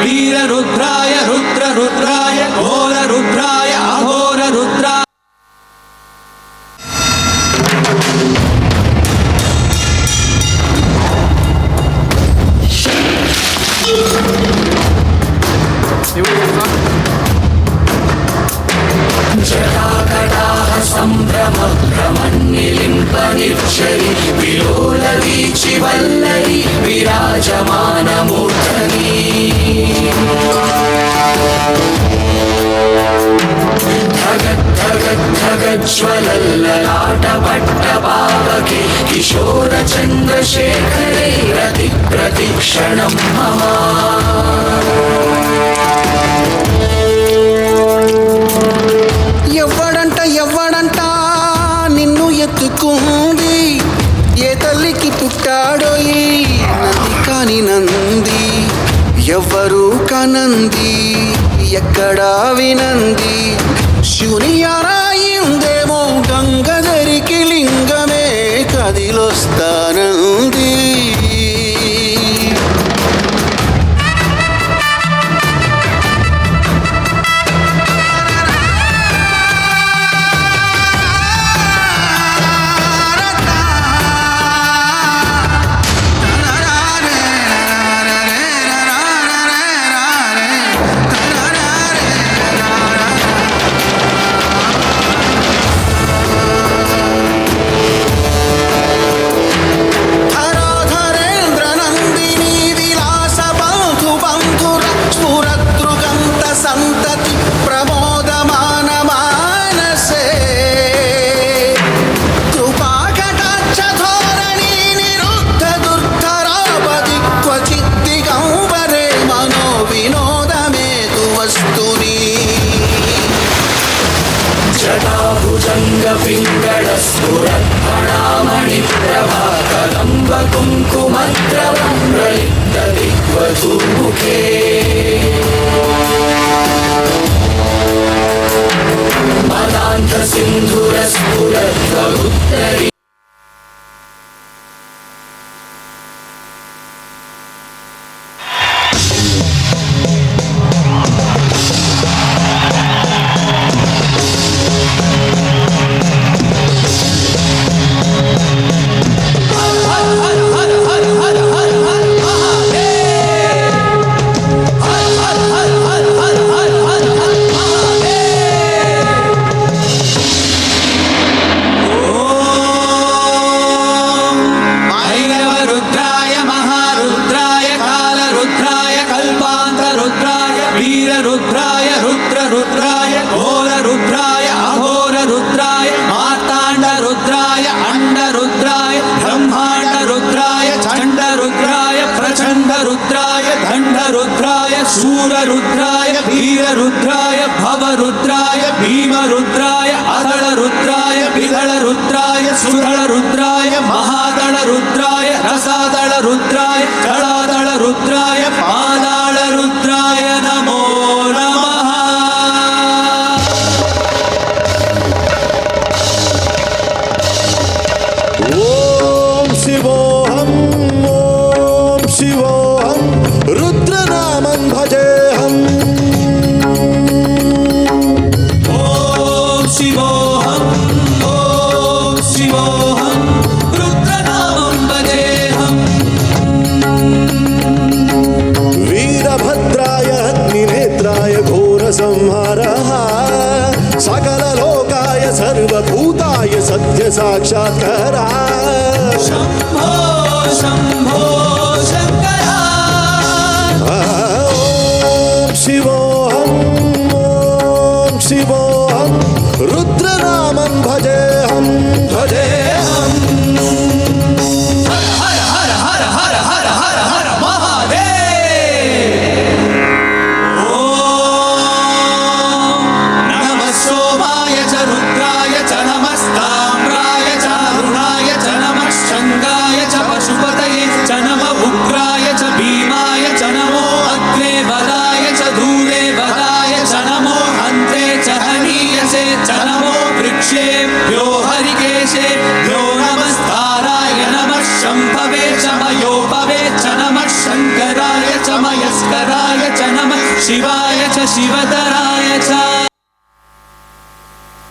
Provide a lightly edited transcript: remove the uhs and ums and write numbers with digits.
वीररुद्राय रुद्ररुद्राय घोररुद्राय अघोररुद्राय जटाकटाः सम्भ्रमभ्रमन्निलिम्पनिर्झरि विलोलवीचिवल्लरी विराजमानमूर्धनी धगज्ज्वलल्ललाटपट्टपावके किशोरचन्द्रशेखरे रतिप्रतिक्षणं मम ఎవ్వడంట నిన్ను ఎత్తుకుంది ఏ తల్లికి పుట్టాడోయి నంది కాని నంది ఎవ్వరూ కనంది ఎక్కడా వినంది శివుని ఆరాయిందేమో గంగధరికి లింగమే కదిలొస్తానంది जटाभुजङ्गपिङ्गळस्फुरत्फणामणिप्रभा कदम्बकुङ्कुमद्रवं प्रलिप्तदिग्वधूमुखे मदान्तसिन्धुरस्फुरद्वगुत्तरी वीररुद्राय रुद्ररुद्राय घोररुद्राय अघोररुद्राय मार्ताण्डरुद्राय अण्डरुद्राय ब्रह्माण्डरुद्राय चण्डरुद्राय प्रचण्डरुद्राय दण्डरुद्राय शूररुद्राय वीररुद्राय भवरुद्राय भीमरुद्राय अदलरुद्राय विदलरुद्राय सुदलरुद्राय महादलरुद्राय रसादलरुद्राय जलादलरुद्राय पादालरुद्राय नमो नमः। ओम शिवोऽहं रुद्रनामं भजेऽहम् ओम शिवोऽहं रुद्रनामं भजेऽहम् वीरभद्राय अग्निनेत्राय घोरसंहारः सकललोकाय सर्वभूताय सत्यसाक्षात्कारा शम्भो शम्भो शङ्कर। ओम शिवोऽहं रुद्रनामं भजेऽहम् हर हर हर हर हर हर हर हर महादेव। ओम नमः सोमाय च रुद्राय च नमस्ताम्राय च अरुणाय च नमः शङ्गाय च पशुपतये च नमः उग्राय च भीमाय च नमो अग्रे वदाय च दूरे वदाय च नमो हन्त्रे च हनीयसे च नमो वृक्षेभ्यो हरिकेशेभ्यो नमस्ताराय नमः शम्भवे च मयोपवे च नमः शङ्कराय च मयस्कराय च नमः शिवाय च शिवतराय च